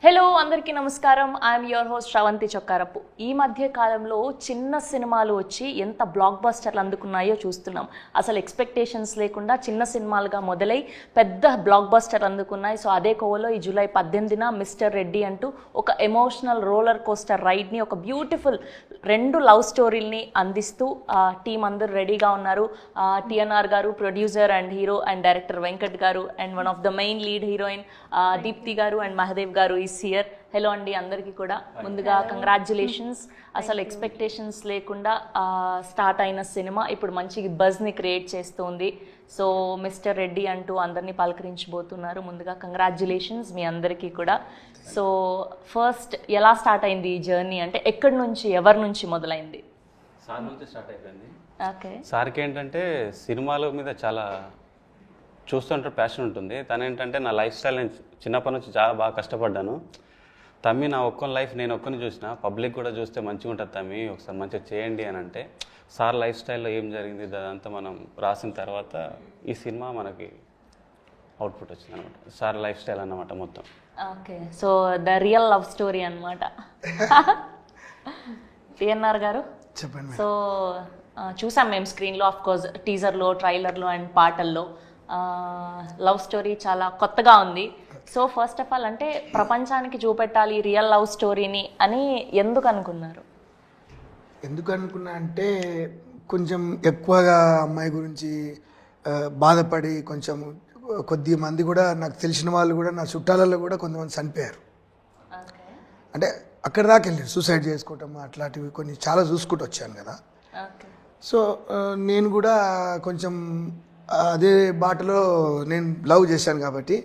Hello అందరికీ నమస్కారం. I'm your host Sravanthi Chokkarapu. ఈ మధ్య కాలంలో చిన్న సినిమాలు వచ్చి ఎంత బ్లాక్ బస్టర్లు అందుకున్నాయో చూస్తున్నాం. అసలు ఎక్స్పెక్టేషన్స్ లేకుండా చిన్న సినిమాలుగా మొదలై పెద్ద బ్లాక్ బస్టర్ అందుకున్నాయి. సో అదే కోవలో ఈ జూలై 18న మిస్టర్ రెడ్డి అంటూ ఒక ఎమోషనల్ రోలర్ కోస్టర్ రైడ్ని, ఒక బ్యూటిఫుల్ 2 లవ్ స్టోరీల్ని అందిస్తూ టీం అందరూ రెడీగా ఉన్నారు. టిఎన్ఆర్ గారు, producer and hero and director Venkat గారు, and one of the main lead heroine Deepthi గారు అండ్ మహదేవ్ గారు ఈస్ హియర్. హలో అండి అందరికీ కూడా. ముందుగా కంగ్రాచ్యులేషన్స్. అసలు ఎక్స్పెక్టేషన్స్ లేకుండా స్టార్ట్ అయిన సినిమా ఇప్పుడు మంచి బజ్ని క్రియేట్ చేస్తుంది. సో మిస్టర్ రెడ్డి అంటూ అందరినీ పలకరించబోతున్నారు. ముందుగా కంగ్రాచ్యులేషన్స్ మీ అందరికీ కూడా. సో ఫస్ట్ ఎలా స్టార్ట్ అయింది ఈ జర్నీ, అంటే ఎక్కడి నుంచి, ఎవరి నుంచి మొదలైంది? సార్ నుంచి స్టార్ట్ అయిపోయింది. ఓకే. సార్కి ఏంటంటే సినిమాల మీద చాలా చూస్తుంటే ప్యాషన్ ఉంటుంది. తను ఏంటంటే నా లైఫ్ స్టైల్ నేను చిన్నప్పటి నుంచి చాలా బాగా కష్టపడ్డాను. తమ్మి నా ఒక్కని లైఫ్ నేను ఒక్కని చూసిన, పబ్లిక్ కూడా చూస్తే మంచిగా ఉంటుంది తమ్మి, ఒకసారి మంచిగా చేయండి అని అంటే, సార్ లైఫ్ స్టైల్లో ఏం జరిగింది అదంతా మనం రాసిన తర్వాత ఈ సినిమా మనకి అవుట్పుట్ వచ్చింది అనమాట. సార్ లైఫ్ స్టైల్ అన్నమాట మొత్తం. Okay. So the real love story అనమాట. టిఎన్ఆర్ గారు చెప్పండి. సో చూసాం మేము స్క్రీన్లో, ఆఫ్ కోర్స్ టీజర్లో, ట్రైలర్లో అండ్ పాటల్లో. లవ్ స్టోరీ చాలా కొత్తగా ఉంది. సో ఫస్ట్ ఆఫ్ ఆల్ అంటే ప్రపంచానికి చూపెట్టాలి రియల్ లవ్ స్టోరీని అని ఎందుకు అనుకున్నారు? ఎందుకు అనుకున్నా అంటే, కొంచెం ఎక్కువగా అమ్మాయి గురించి బాధపడి, కొంచెం కొద్ది మంది కూడా నాకు తెలిసిన వాళ్ళు కూడా, నా చుట్టాలలో కూడా కొంతమంది చనిపోయారు. అంటే అక్కడ దాకా వెళ్ళారు, సూసైడ్ చేసుకోవటం అట్లాంటివి కొన్ని చాలా చూసుకుంటూ వచ్చాను కదా. సో నేను కూడా కొంచెం అదే బాటలో నేను లవ్ చేశాను కాబట్టి.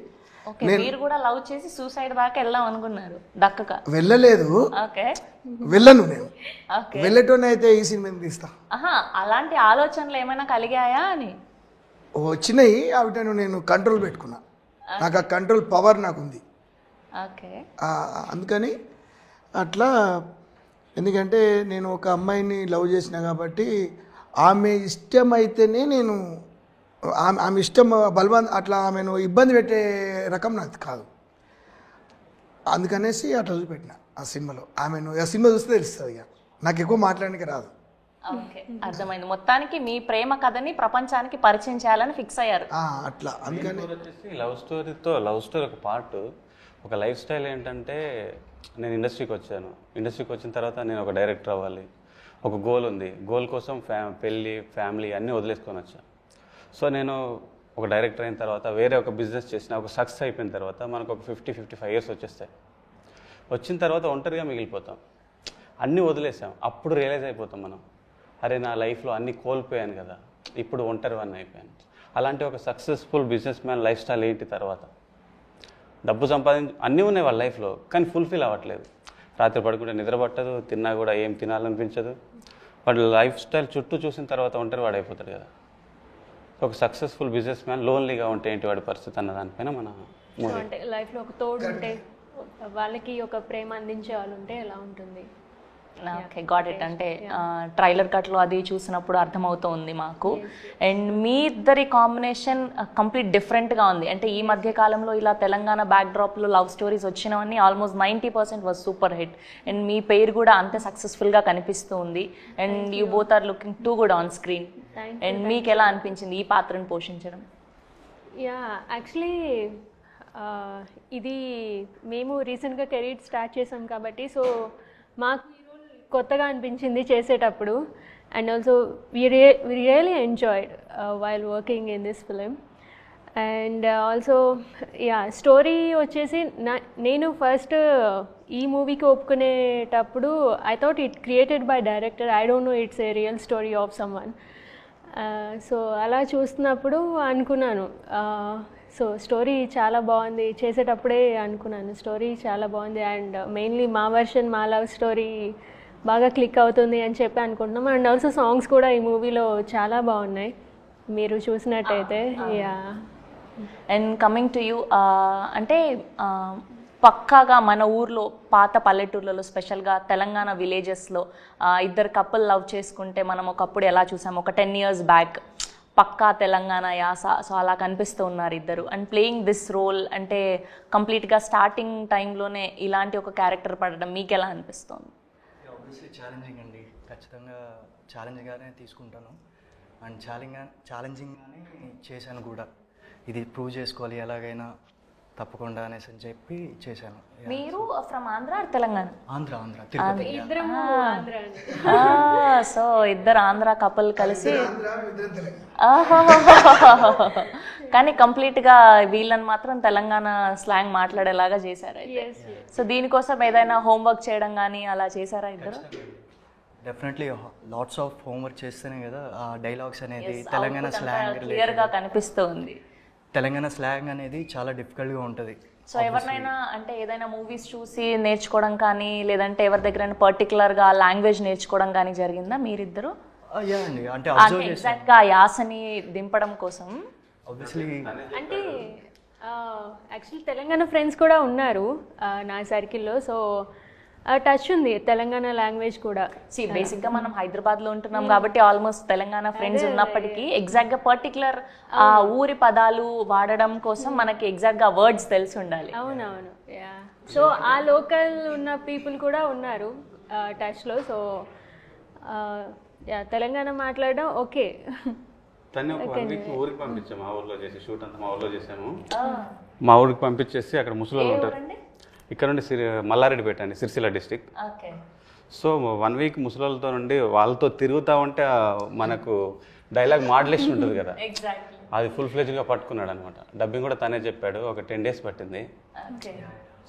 మీరు కూడా లవ్ చేసి సూసైడ్ దాకా వెళ్దాం అనుకున్నారు? దక్కక వెళ్ళలేదు. ఓకే. వెళ్ళను నేను. వెళ్ళటోనే అయితే ఈ సినిమా తీస్తా. అలాంటి ఆలోచనలు ఏమైనా కలిగాయా అని? వచ్చినాయి, అవిటను నేను కంట్రోల్ పెట్టుకున్నా. నాకు ఆ కంట్రోల్ పవర్ నాకు ఉంది. ఓకే. అందుకని అట్లా, ఎందుకంటే నేను ఒక అమ్మాయిని లవ్ చేసిన కాబట్టి ఆమె ఇష్టమైతేనే నేను, ఆమె ఇష్టం బలవంత అట్లా ఆమెను ఇబ్బంది పెట్టే రకం నాకు కాదు. అందుకనేసి అట్లా చూపెట్టిన ఆ సినిమాలో. ఆమెను ఆ సినిమా చూస్తే తెలుస్తుంది, ఇక నాకు ఎక్కువ మాట్లాడడానికి రాదు. ఓకే, అర్థమైంది. మొత్తానికి మీ ప్రేమ కథని ప్రపంచానికి పరిచయం చేయాలని ఫిక్స్ అయ్యారు అట్లా. అందుకని వచ్చేసి లవ్ స్టోరీ ఒక పార్ట్. ఒక లైఫ్ స్టైల్ ఏంటంటే, నేను ఇండస్ట్రీకి వచ్చాను. ఇండస్ట్రీకి వచ్చిన తర్వాత నేను ఒక డైరెక్టర్ అవ్వాలి, ఒక గోల్ ఉంది. గోల్ కోసం పెళ్ళి, ఫ్యామిలీ అన్నీ వదిలేసుకొని వచ్చాను. సో నేను ఒక డైరెక్టర్ అయిన తర్వాత వేరే ఒక బిజినెస్ చేసిన, ఒక సక్సెస్ అయిపోయిన తర్వాత మనకు ఒక 50-55 ఇయర్స్ వచ్చేస్తాయి. వచ్చిన తర్వాత ఒంటరిగా మిగిలిపోతాం, అన్నీ వదిలేసాం. అప్పుడు రియలైజ్ అయిపోతాం మనం, అరే నా లైఫ్లో అన్నీ కోల్పోయాను కదా, ఇప్పుడు ఒంటరివన్నీ అయిపోయాను. అలాంటి ఒక successful business man life style ఏంటి? తర్వాత డబ్బు అన్నీ ఉన్నాయి వాళ్ళ లైఫ్లో, కానీ ఫుల్ఫిల్ అవ్వట్లేదు. రాత్రి పడుకుంటే నిద్ర పట్టదు, తిన్నా కూడా ఏం తినాలనిపించదు. వాడు లైఫ్ స్టైల్ చుట్టూ చూసిన తర్వాత ఒంటరి వాడు అయిపోతాడు కదా. ఒక సక్సెస్ఫుల్ బిజినెస్ మ్యాన్ లోన్లీగా ఉంటే ఏంటి వాడి పరిస్థితి అన్న దానిపైన మన అంటే లైఫ్లో ఒక తోడు ఉంటే, వాళ్ళకి ఒక ప్రేమ అందించే వాళ్ళు ఉంటే ఎలా ఉంటుంది. Okay, got it. అంటే ట్రైలర్ కట్లో అది చూసినప్పుడు అర్థమవుతోంది మాకు. అండ్ మీ ఇద్దరి కాంబినేషన్ కంప్లీట్ డిఫరెంట్గా ఉంది. అంటే ఈ మధ్య కాలంలో ఇలా తెలంగాణ బ్యాక్డ్రాప్లో లవ్ స్టోరీస్ వచ్చినవన్నీ almost 90% was super hit. And మీ పేరు కూడా అంతే సక్సెస్ఫుల్గా కనిపిస్తూ ఉంది. And you both are looking too good on screen. And మీకు ఎలా అనిపించింది ఈ పాత్రను పోషించడం? యాక్చువల్లీ ఇది మేము రీసెంట్గా కెరీర్ స్టార్ట్ చేసాం కాబట్టి, సో మాకు కొత్తగా అనిపించింది చేసేటప్పుడు. And also we really enjoyed while working in this film. And also story వచ్చేసి నేను ఫస్ట్ ఈ మూవీకి ఒప్పుకునేటప్పుడు I thought it created by director, I don't know it's a real story of someone. So అలా చూస్తున్నప్పుడు అనుకున్నాను, సో స్టోరీ చాలా బాగుంది. చేసేటప్పుడే అనుకున్నాను స్టోరీ చాలా బాగుంది, అండ్ మెయిన్లీ మా వర్షన్, మా లవ్ స్టోరీ బాగా క్లిక్ అవుతుంది అని చెప్పి అనుకుంటున్నాం. అండ్ ఆల్సో సాంగ్స్ కూడా ఈ మూవీలో చాలా బాగున్నాయి, మీరు చూసినట్టయితే. అండ్ కమింగ్ టు యూ, అంటే పక్కాగా మన ఊర్లో, పాత పల్లెటూర్లలో, స్పెషల్గా తెలంగాణ విలేజెస్లో ఇద్దరు కపుల్ లవ్ చేసుకుంటే మనం ఒకప్పుడు ఎలా చూసాము, ఒక 10 years బ్యాక్ పక్కా తెలంగాణ యాస, సో అలా కనిపిస్తూ ఉన్నారు ఇద్దరు. అండ్ ప్లేయింగ్ దిస్ రోల్ అంటే కంప్లీట్గా స్టార్టింగ్ టైంలోనే ఇలాంటి ఒక క్యారెక్టర్ పడడం మీకు ఎలా అనిపిస్తుంది? ఆబ్వియస్లీ ఛాలెంజింగ్ అండి, ఖచ్చితంగా ఛాలెంజ్గానే తీసుకుంటాను. అండ్ ఛాలెంజింగ్గానే చేశాను కూడా. ఇది ప్రూవ్ చేసుకోవాలి ఎలాగైనా తప్పకుండా అనేసి అని చెప్పి చేశాను. మీరు ఫ్రమ్ ఆంధ్ర ఆర్ తెలంగాణ? ఆంధ్ర తిరుపతి. ఇద్దరము ఆంధ్ర అండి. సో ఇద్దరు ఆంధ్ర కపుల్ కలిసి కానీ కంప్లీట్గా వీళ్ళని మాత్రం తెలంగాణ స్లాంగ్ మాట్లాడేలాగా చేశారు. సో దీనికోసం ఏదైనా హోంవర్క్ చేయడం కానీ అలా చేశారా ఇద్దరు? డెఫినెట్లీ లాట్స్ ఆఫ్ హోంవర్క్ చేస్తేనే కదా ఆ డైలాగ్స్ అనేది తెలంగాణ స్లాంగ్ క్లియర్గా కనిపిస్తుంది. తెలంగాణ స్లాంగ్ అనేది చాలా డిఫికల్ట్గా ఉంటుంది. సో ఎవరినైనా అంటే ఏదైనా మూవీస్ చూసి నేర్చుకోవడం కానీ లేదంటే ఎవరి దగ్గర పర్టికులర్గా లాంగ్వేజ్ నేర్చుకోవడం కానీ జరిగిందా మీరిద్దరు? యా అండి, అంటే అబ్జర్వ్ చేస్తాను ఎగ్జాక్ట్గా యాసని దింపడం కోసం. ఆబ్వియస్లీ అంటే యాక్చువల్లీ తెలంగాణ ఫ్రెండ్స్ కూడా ఉన్నారు నా సర్కిల్లో. సో టచ్ ఉంది తెలంగాణ లాంగ్వేజ్ కూడా. బేసిక్గా మనం హైదరాబాద్లో ఉంటున్నాం కాబట్టి ఆల్మోస్ట్ తెలంగాణ ఫ్రెండ్స్ ఉన్నప్పటికీ ఎగ్జాక్ట్గా పర్టికులర్ ఆ ఊరి పదాలు వాడడం కోసం మనకి ఎగ్జాక్ట్గా వర్డ్స్ తెలిసి ఉండాలి. అవునవును, యా. సో ఆ లోకల్ ఉన్న పీపుల్ కూడా ఉన్నారు టచ్లో. సో యా, తెలంగాణ మాట్లాడడం ఓకే. తను ఒక 1 వీక్ ఊరికి పంపించాము, మా ఊర్లో చేసి షూట్ అంతా మా ఊర్లో చేసాము. మా ఊరికి పంపించేసి అక్కడ ముసలి ఉంటారు, ఇక్కడ నుండి మల్లారెడ్డిపేట అండి, సిరిసిల్ల డిస్టిక్. సో 1 వీక్ ముసలితో నుండి వాళ్ళతో తిరుగుతూ ఉంటే మనకు డైలాగ్ మాడ్యులేషన్ ఉంటుంది కదా, అది ఫుల్ ఫ్లెజ్గా పట్టుకున్నాడు అనమాట. డబ్బింగ్ కూడా తనే చెప్పాడు, ఒక 10 days పట్టింది.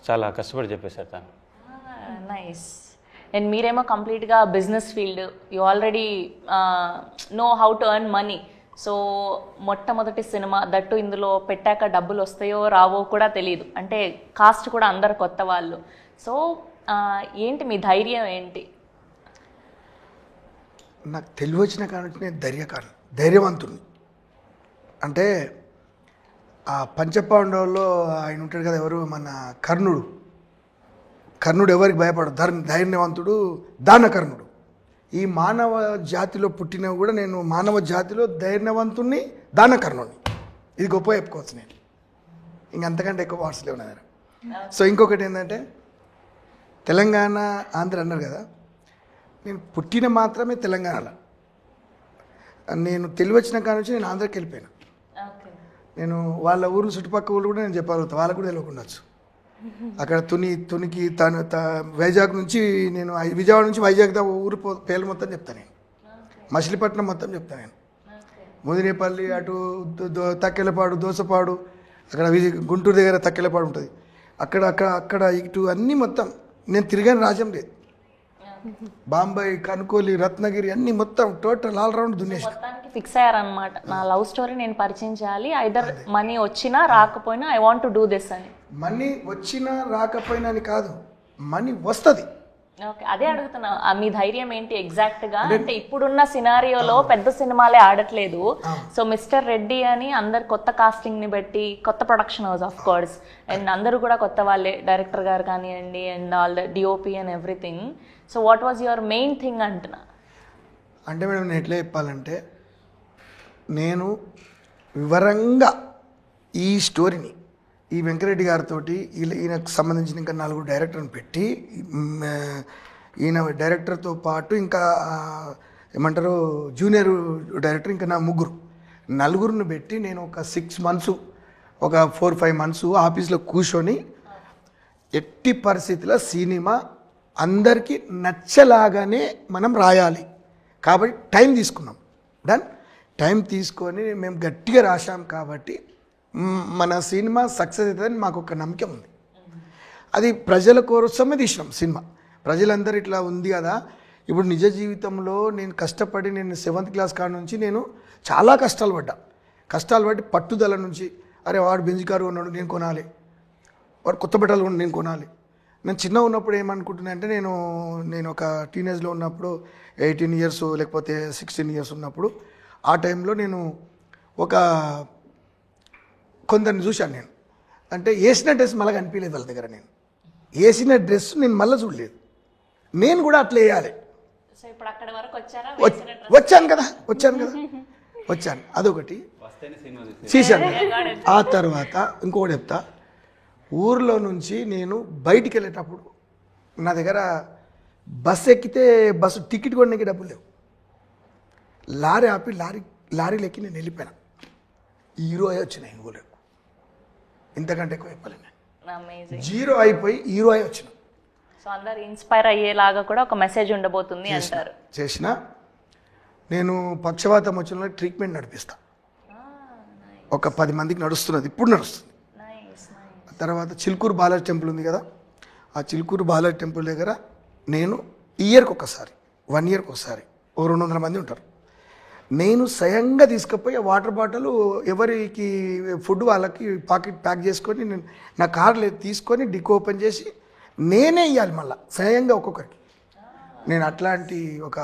చాలా కష్టపడి చెప్పేశారు తను. నైస్. అండ్ మీరేమో కంప్లీట్గా business field, you already know how to earn money. So మొట్టమొదటి సినిమా దట్టు ఇందులో పెట్టాక డబ్బులు వస్తాయో రావో కూడా తెలియదు, అంటే కాస్ట్ కూడా అందరు కొత్త వాళ్ళు. సో ఏంటి మీ ధైర్యం ఏంటి? నాకు తెలివి వచ్చిన కానుంచి నేను ధైర్యవంతుని. అంటే ఆ పంచపాండవుల్లో ఆయన ఉంటాడు కదా, ఎవరు మన కర్ణుడు ఎవరికి భయపడదు, ధైర్యవంతుడు దానకర్ణుడు. ఈ మానవ జాతిలో పుట్టినా కూడా నేను మానవ జాతిలో ధైర్యవంతుణ్ణి, దానకర్ణుడిని. ఇది గొప్ప చెప్పుకోవచ్చు నేను, ఇంకంతకంటే ఎక్కువ వాట్స్ లేవు నా దగ్గర. సో ఇంకొకటి ఏంటంటే తెలంగాణ ఆంధ్ర అన్నారు కదా, నేను పుట్టిన మాత్రమే తెలంగాణలో. నేను తెలివి వచ్చిన కాడ నుంచి నేను ఆంధ్రాకి వెళ్ళిపోయాను. నేను వాళ్ళ ఊరు చుట్టుపక్కల ఊళ్ళు కూడా నేను చెప్పగలుగుతాను, వాళ్ళకు కూడా తెలియకుండొచ్చు. అక్కడ తునికి వైజాగ్ నుంచి నేను విజయవాడ నుంచి వైజాగ్ దా ఊరు పేర్లు మొత్తం చెప్తాను నేను, మచిలీపట్నం మొత్తం చెప్తాను నేను, ముదినేపల్లి అటు తక్కెలపాడు, దోసపాడు, అక్కడ గుంటూరు దగ్గర తక్కెలపాడు ఉంటుంది, అక్కడ ఇటు అన్నీ మొత్తం నేను తిరిగాను. రాజ్యం లేదు, బాంబాయి, కనుకోలి, రత్నగిరి అన్నీ మొత్తం టోటల్ ఆల్ రౌండ్ దున్నేసి ఫిక్స్ అయ్యారనమాట. నా లవ్ స్టోరీ నేను పరిచయం చేయాలి, ఐదర్ మనీ వచ్చినా రాకపోయినా I want to do this అని. మనీ వచ్చినా రాకపోయినా అని కాదు, మనీ వస్తుంది. ఓకే, అదే అడుగుతున్నా, మీ ధైర్యం ఏంటి ఎగ్జాక్ట్గా? అంటే ఇప్పుడున్న సినారియోలో పెద్ద సినిమాలే ఆడట్లేదు. సో మిస్టర్ రెడ్డి అని అందరు కొత్త కాస్టింగ్ని బట్టి, కొత్త production house of course, and అందరూ కూడా కొత్త వాళ్ళే, డైరెక్టర్ గారు కానివ్వండి and all the DOP and everything. So what was your main thing అంటున్నా? అంటే మేడం నేను ఎట్లా చెప్పాలంటే, నేను వివరంగా ఈ స్టోరీని ఈ వెంకరెడ్డి గారితో ఈయనకు సంబంధించిన ఇంకా 4 డైరెక్టర్ని పెట్టి, ఈయన డైరెక్టర్తో పాటు ఇంకా ఏమంటారు జూనియర్ డైరెక్టర్ ఇంకా నా 4 పెట్టి నేను ఒక 6 months, ఒక 4-5 months ఆఫీస్లో కూర్చొని ఎట్టి పరిస్థితుల్లో సినిమా అందరికీ నచ్చలాగానే మనం రాయాలి కాబట్టి టైం తీసుకున్నాం. టైం తీసుకొని మేము గట్టిగా రాశాం కాబట్టి మన సినిమా సక్సెస్ అవుతుందని మాకు ఒక నమ్మకం ఉంది. అది ప్రజల కోసమే తీసినాం సినిమా. ప్రజలందరూ ఇట్లా ఉంది కదా. ఇప్పుడు నిజ జీవితంలో నేను కష్టపడి, నేను 7th class కాడ నుంచి నేను చాలా కష్టాలు పడి పట్టుదల నుంచి, అరే వాడు బెంజ్ కారు కొన్నాడు నేను కొనాలి, వాడు కొత్త బట్టలు కొన్నాడు నేను కొనాలి. నేను చిన్న ఉన్నప్పుడు ఏమనుకుంటున్నా అంటే, నేను ఒక టీనేజ్లో ఉన్నప్పుడు 18 years లేకపోతే 16 years ఉన్నప్పుడు, ఆ టైంలో నేను ఒక కొందరిని చూశాను. నేను అంటే వేసిన డ్రెస్ మళ్ళీ కనిపించలేదు వాళ్ళ దగ్గర. నేను వేసిన డ్రెస్ నేను మళ్ళీ చూడలేదు. నేను కూడా అట్లా వేయాలి. సో ఇప్పుడు అక్కడ వరకు వచ్చారా? వచ్చాను కదా. వచ్చాను, అదొకటి వస్తేనే సినిమా చేశాను. ఆ తర్వాత ఇంకొకటి చెప్తా, ఊర్లో నుంచి నేను బయటికి వెళ్ళేటప్పుడు నా దగ్గర బస్సు ఎక్కితే బస్సు టికెట్ కొనడానికి డబ్బులు లేవు. లారీ ఆపి లారీలు ఎక్కి నేను వెళ్ళిపోయాను. హీరో అయి వచ్చినాయి ఊళ్ళో, ఇంతకంటే ఎక్కువ చెప్పలేను. అమేజింగ్. జీరో అయిపోయి హీరో అయి వచ్చిన. సో అందరు ఇన్స్పైర్ అయ్యేలాగా కూడా ఒక మెసేజ్ ఉండబోతుంది అంటారు. చేసిన నేను పక్షవాతం వచ్చిన ట్రీట్మెంట్ నడిపిస్తా. ఒక 10 మందికి నడుస్తున్నది, ఇప్పుడు నడుస్తుంది. తర్వాత చిలుకూరు బాలాజీ టెంపుల్ ఉంది కదా, ఆ చిలుకూరు బాలాజీ టెంపుల్ దగ్గర నేను ఇయర్కి ఒకసారి 1 ఇయర్కి ఒకసారి 200 మంది ఉంటారు. నేను స్వయంగా తీసుకుపోయి వాటర్ బాటిల్ ఎవరికి ఫుడ్ వాళ్ళకి పాకెట్ ప్యాక్ చేసుకొని నేను నా కార్లో తీసుకొని డిక్ ఓపెన్ చేసి నేనే ఇవ్వాలి మళ్ళీ స్వయంగా ఒక్కొక్కరికి. నేను అట్లాంటి ఒక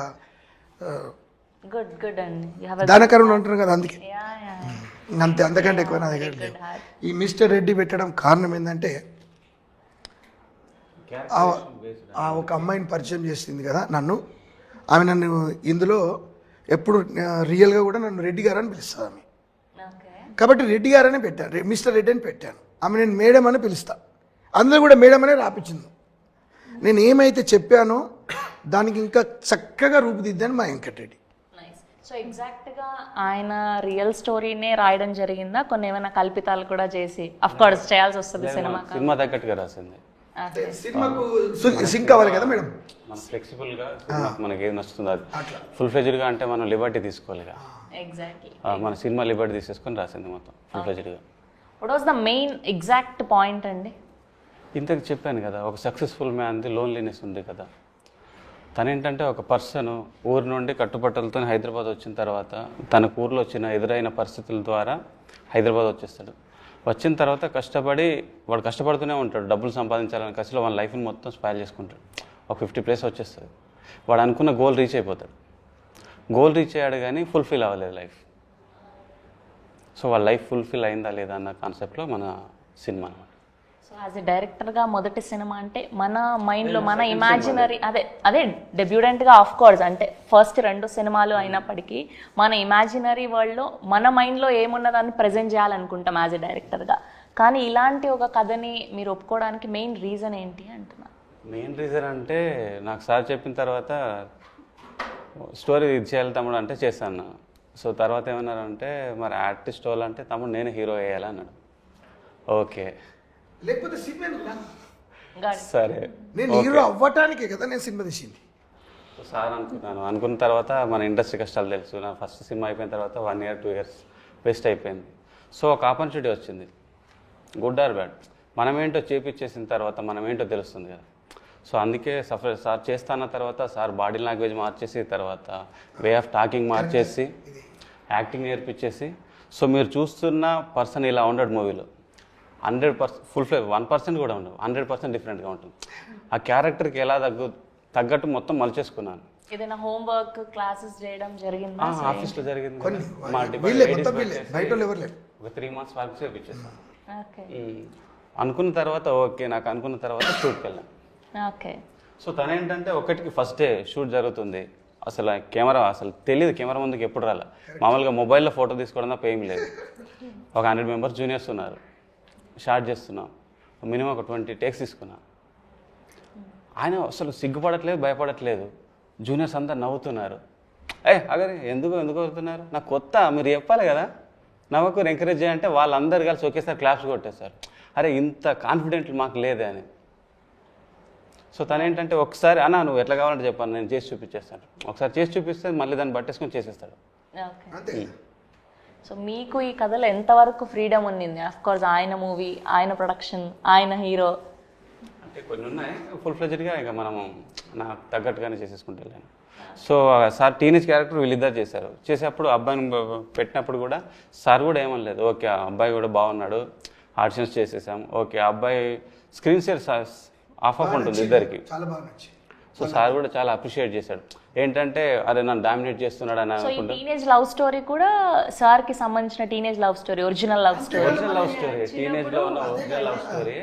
గుడ్ అండి. You have a దానకరుణ అంటారు కదా, అందుకే yeah. అంతే, అంతకంటే ఎక్కువ నా దగ్గర లేవు. ఈ మిస్టర్ రెడ్డి పెట్టడం కారణం ఏంటంటే ఆ ఒక అమ్మాయిని పరిచయం చేసింది కదా నన్ను, ఆమె నన్ను ఇందులో ఎప్పుడు రియల్గా కూడా నన్ను రెడ్డి గారు అని పిలుస్తుంది ఆమె. Okay. కాబట్టి రెడ్డి గారనే పెట్టాను, మిస్టర్ రెడ్డి అని పెట్టాను. ఆమె నేను మేడం అని పిలుస్తా, అందులో కూడా మేడం అనే రాపించింది. నేను ఏమైతే చెప్పానో దానికి ఇంకా చక్కగా రూపుదిద్దాను మా వెంకటరెడ్డి. సో ఎగ్జాక్ట్గా ఆయన రియల్ స్టోరీనే రాయడం జరిగిందా, కొన్ని ఏమైనా కల్పితాలు కూడా చేసి అఫ్ కోర్స్ చేయాల్సి వస్తుంది సినిమా తగ్గట్టుగా రాసింది. సినిమాకు సింక్ అవ్వాలి కదా మేడం, మన ఫ్లెక్సిబుల్గా మనకి ఏది నచ్చుతుందో అది ఫుల్ ఫ్లెజ్డ్గా అంటే మనం లిబర్టీ తీసుకోవాలి. ఎగ్జాక్ట్లీ మన సినిమా లిబర్టీ తీసేసుకొని రాసింది మొత్తం ఫుల్ ఫ్లెజ్డ్గా. What was the main exact point అండి? ఇంతకు చెప్పాను కదా, ఒక సక్సెస్ఫుల్ మ్యాన్ది లోన్లీనెస్ ఉంది కదా. తనేంటంటే ఒక పర్సన్ ఊరు నుండి కట్టుబట్టలతో హైదరాబాద్ వచ్చిన తర్వాత తనకు ఊర్లో వచ్చిన ఎదురైన పరిస్థితుల ద్వారా హైదరాబాద్ వచ్చేస్తాడు. వచ్చిన తర్వాత వాడు కష్టపడుతూనే ఉంటాడు, డబ్బులు సంపాదించాలని కసిలో వాళ్ళ లైఫ్ని మొత్తం స్పాయిల్ చేసుకుంటాడు. ఒక 50 ప్లేస్ వచ్చేస్తుంది, వాడు అనుకున్న గోల్ రీచ్ అయిపోతాడు. గోల్ రీచ్ అయ్యాడు కానీ ఫుల్ఫిల్ అవ్వలేదు లైఫ్. సో వాళ్ళ లైఫ్ ఫుల్ఫిల్ అయిందా లేదా అన్న కాన్సెప్ట్లో మన సినిమా అనమాట. సో యాజ్ ఎ డైరెక్టర్గా మొదటి సినిమా అంటే మన మైండ్లో మన ఇమాజినరీ అదే డెబ్యూటెంట్గా ఆఫ్ కోర్స్ అంటే ఫస్ట్ 2 సినిమాలు అయినప్పటికీ మన ఇమాజినరీ వరల్డ్లో మన మైండ్లో ఏమున్నదాన్ని ప్రజెంట్ చేయాలనుకుంటాం యాజ్ ఎ డైరెక్టర్గా. కానీ ఇలాంటి ఒక కథని మీరు ఒప్పుకోవడానికి మెయిన్ రీజన్ ఏంటి అంటున్నా? మెయిన్ రీజన్ అంటే నాకు సార్ చెప్పిన తర్వాత స్టోరీ ఇది చేయాలి తమ్ముడు అంటే చేశాను. సో తర్వాత ఏమన్నారంటే మరి ఆర్టిస్ట్ వాళ్ళు అంటే తమ్ముడు నేను హీరో వేయాలి అన్నాడు. ఓకే లేకపోతే సినిమా సరే నేను హీరో అవ్వటానికే కదా నేను సినిమా తీసింది. సార్ అనుకున్న తర్వాత మన ఇండస్ట్రీ కష్టాలు తెలుసు. నా ఫస్ట్ సినిమా అయిపోయిన తర్వాత 1 year 2 years వేస్ట్ అయిపోయింది. సో ఒక ఆపర్చునిటీ వచ్చింది, గుడ్ ఆర్ బ్యాడ్. మనమేంటో చేపించేసిన తర్వాత మనమేంటో తెలుస్తుంది కదా. సో అందుకే సార్ చేస్తాన్న తర్వాత సార్ బాడీ లాంగ్వేజ్ మార్చేసి తర్వాత వే ఆఫ్ టాకింగ్ మార్చేసి యాక్టింగ్ నేర్పించేసి సో మీరు చూస్తున్న పర్సన్ ఇలా ఉండడు మూవీలో 100% ఫుల్ ఫ్లెజ్ 1% కూడా ఉండదు, 100% డిఫరెంట్గా ఉంటుంది. ఆ క్యారెక్టర్కి ఎలా తగ్గట్టు మొత్తం మలిచేసుకున్నాను. ఏదైనా హోంవర్క్ క్లాసెస్ చేయడం జరిగిందా? ఆఫీస్లో జరిగింది, మా ఒక 3 months వర్క్ చేయించేస్తాను. అనుకున్న తర్వాత ఓకే నాకు అనుకున్న తర్వాత షూట్కి వెళ్ళాను. ఓకే. సో తనేంటంటే ఒకటికి ఫస్ట్ డే షూట్ జరుగుతుంది, అసలు కెమెరా అసలు తెలియదు, కెమెరా ముందుకు ఎప్పుడు రాలే. మామూలుగా మొబైల్లో ఫోటో తీసుకోవడం తప్ప ఏం లేదు. ఒక 100 members జూనియర్స్ ఉన్నారు, షార్ట్ చేస్తున్నాం, మినిమం ఒక 20 takes తీసుకున్నా. ఆయన అసలు సిగ్గుపడట్లేదు, భయపడట్లేదు. జూనియర్స్ అంతా నవ్వుతున్నారు. అగరే ఎందుకు అవుతున్నారు, నాకు కొత్త మీరు చెప్పాలి కదా, నవ్వకు ఎంకరేజ్ చేయాలంటే వాళ్ళందరూ కలిసి ఒకేసారి క్లాప్స్ కొట్టేస్తారు. అరే ఇంత కాన్ఫిడెంట్ మాకు లేదే అని. సో తనేంటంటే ఒకసారి అన్న నువ్వు ఎట్లా కావాలంటే చెప్పాను, నేను చేసి చూపించేస్తాను. ఒకసారి చేసి చూపిస్తే మళ్ళీ దాన్ని పట్టేసుకొని చేసేస్తాడు. సో మీకు ఈ కథలో ఎంతవరకు ఫ్రీడమ్ ఉండింది? ఆఫ్ కోర్స్ ఆయన మూవీ, ఆయన ప్రొడక్షన్, ఆయన హీరో అంటే కొన్ని ఉన్నాయి ఫుల్ ఫ్లెజ్డ్గా ఇక మనము నాకు తగ్గట్టుగానే చేసేసుకుంటూ వెళ్ళాను. సో సార్ టీనేజ్ క్యారెక్టర్ వీళ్ళిద్దరు చేశారు. చేసేటప్పుడు అబ్బాయిని పెట్టినప్పుడు కూడా సార్ కూడా ఏమనలేదు, ఓకే అబ్బాయి కూడా బాగున్నాడు, ఆడిషన్స్ చేసేసాం, ఓకే అబ్బాయి స్క్రీన్ షేర్ ఆఫ్ ఉంటుంది ఇద్దరికి. సో సార్ కూడా చాలా అప్రిషియేట్ చేశాడు. ఏంటంటే అరే నన్ను డామినేట్ చేస్తున్నాడు అని అనుకుంటా. టీనేజ్ లవ్ స్టోరీ కూడా సార్ కి సంబంధించిన teenage love story, original love story. Teenage లో ఉన్న ఒరిజినల్ లవ్ స్టోరీ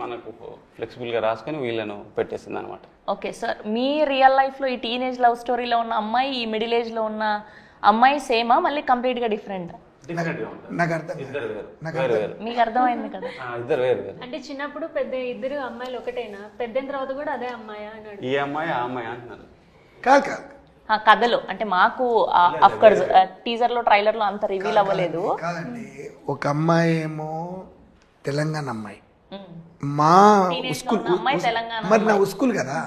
మనకు ఫ్లెక్సిబుల్ గా రాసుకొని వీళ్ళను పెట్టేసింది అనమాట. ఓకే సార్, మీ రియల్ లైఫ్ లో ఈ టీనేజ్ లవ్ స్టోరీలో ఉన్న అమ్మాయి ఈ మిడిల్ ఏజ్ లో ఉన్న అమ్మాయి సేమా మళ్ళీ కంప్లీట్ గా డిఫరెంట్? డిఫరెంట్గా ఉంటుంది. నాకు అర్థం ఇద్దరు వేరు నాకు వేరు వేరు మీకు అర్థమైంది కదా? ఇద్దరు వేరు వేరు. అంటే చిన్నప్పుడు పెద్ద ఇద్దరు అమ్మాయిలు ఒకటేనా, పెద్దయిన తర్వాత కూడా అదే అమ్మాయా అని అడుగు. ఈ అమ్మాయి ఆ అమ్మాయి అంటున్నారు. కాదు కాదు ఆ కథలో అంటే మాకు అఫ్కోర్స్ టీజర్ లో ట్రైలర్ లో అంత రివీల్ అవ్వలేదు. కాదండి, ఒక అమ్మాయి ఏమో తెలంగాణ అమ్మాయి, ఉమ్. మా Teenage లో స్కూల్ ఉన్న అమ్మాయి తెలంగాణ మరి నా స్కూల్ కదా,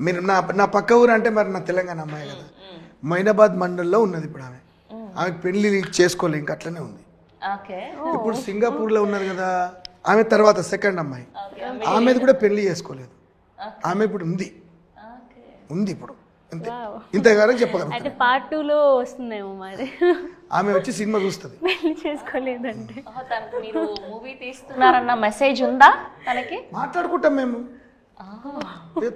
మీరు నా పక్క ఊరు అంటే మరి నా తెలంగాణ అమ్మాయి కదా. మైనాబాద్ మండల్లో ఉన్నది ఇప్పుడు ఆమె. ఆమె పెళ్లి చేసుకోలే, ఇంకా అట్లనే ఉంది. ఓకే. ఇప్పుడు సింగపూర్ లో ఉన్నారు కదా ఆమె, తర్వాత సెకండ్ అమ్మాయి ఆమెది కూడా పెళ్లి చేసుకోలేదు. ఆమె ఇప్పుడు ఉంది ఓకే. ఉంది ఇప్పుడు అంతే, ఇంతగానే చెప్పగలను. అయితే పార్ట్ 2లో వస్తుందేమో మరి. ఆమె వచ్చి సినిమా చూస్తుంది. పెళ్లి చేసుకోలేదంటే తనకు మీరు మూవీ తీస్తున్నారన్న మెసేజ్ ఉందా తనకి? మాట్లాడుకుంటాం మేము,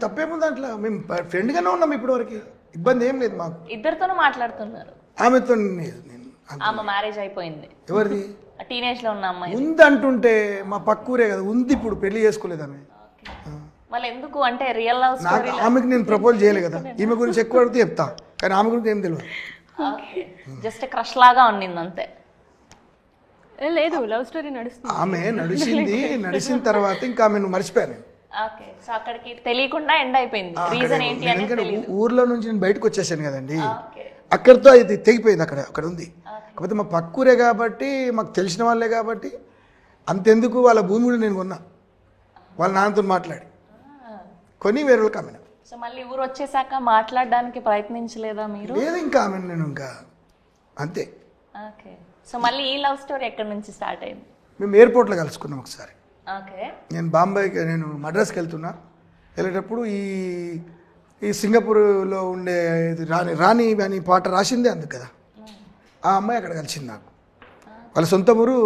తప్పేముంది దాంట్లో. మేము ఫ్రెండ్ గానే ఉన్నాం ఇప్పటి వరకు, ఇబ్బంది ఏం లేదు మాకు. ఇద్దరితోనూ మాట్లాడుతున్నారు. ఆమెతో నేను ఆమె మ్యారేజ్ అయిపోయింది. ఎవరిది టీనేజ్ లో ఉన్న అమ్మాయి ఉంది అంటుంటే మా పక్కూరే కదా ఉంది, ఇప్పుడు పెళ్లి చేసుకోలేదు ఆమె. మళ్ళీ ఎందుకు అంటే రియల్ లవ్ నాకు స్టోరీ? ఆమెకి నేను ప్రపోజ్ చేయలే కదా, ఈమె గురించి ఎక్కువ అడిగితే చెప్తా, కానీ ఆమె గురించి ఏం తెలియదు. జస్ట్ క్రష్ లాగా ఉండింది అంతే. లేదు, లవ్ స్టోరీ నడుస్తుంది. ఆమె నడిచిన తర్వాత ఇంకా ఆమెను మర్చిపోయాను. ఓకే. సో అక్కడికి తెలియకుండా ఎండ్ అయిపోయింది. రీజన్ ఏంటి అనేది ఎందుకంటే తెలియదు. ఊర్లో నుంచి నేను బయటకు వచ్చేసాను కదండి, ఓకే. అక్కడితో అది తెగిపోయింది. అక్కడ ఉంది. కాకపోతే మా పక్కూరే కాబట్టి, మాకు తెలిసిన వాళ్ళే కాబట్టి, అంతెందుకు వాళ్ళ భూమి కూడా నేను కొన్నా, వాళ్ళ నాన్నతో మాట్లాడి కొని వేరే వాళ్ళకి అమ్మిన. సో మళ్ళీ ఊరు వచ్చేసాక మాట్లాడడానికి ప్రయత్నించలేదా మీరు? లేదు, ఇంకా ఆమె నేను ఇంకా అంతే. ఓకే. సో మళ్ళీ ఈ లవ్ స్టోరీ ఎక్కడి నుంచి స్టార్ట్ అయింది? మేము ఎయిర్పోర్ట్లో కలుసుకున్నాం ఒకసారి. ఓకే. నేను మద్రాస్కి వెళ్తున్నా, వెళ్ళేటప్పుడు ఈ సింగపూర్లో ఉండే రాణి అని పాట రాసిందే అందుకు కదా, ఆ అమ్మాయి అక్కడ కలిసింది నాకు. వాళ్ళ సొంత ఊరు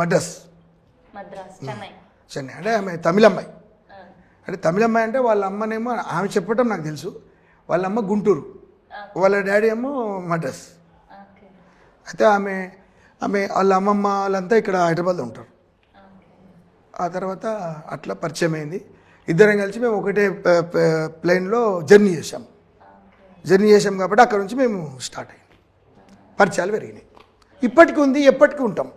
మద్రాస్, చెన్నై. అంటే ఆమె తమిళమ్మాయి. అంటే తమిళమ్మాయి అంటే వాళ్ళ అమ్మనేమో, ఆమె చెప్పటం నాకు తెలుసు, వాళ్ళ అమ్మ గుంటూరు, వాళ్ళ డాడీ ఏమో మద్రాస్. అయితే ఆమె వాళ్ళ అమ్మమ్మ వాళ్ళంతా ఇక్కడ హైదరాబాద్లో ఉంటారు. ఆ తర్వాత అట్లా పరిచయం అయింది. ఇద్దరం కలిసి మేము ఒకటే ప్లేన్లో జర్నీ చేసాం కాబట్టి అక్కడ నుంచి మేము స్టార్ట్ అయ్యాం, పరిచయాలు పెరిగినాయి. ఇప్పటికీ ఉంది, ఎప్పటికీ ఉంటాం.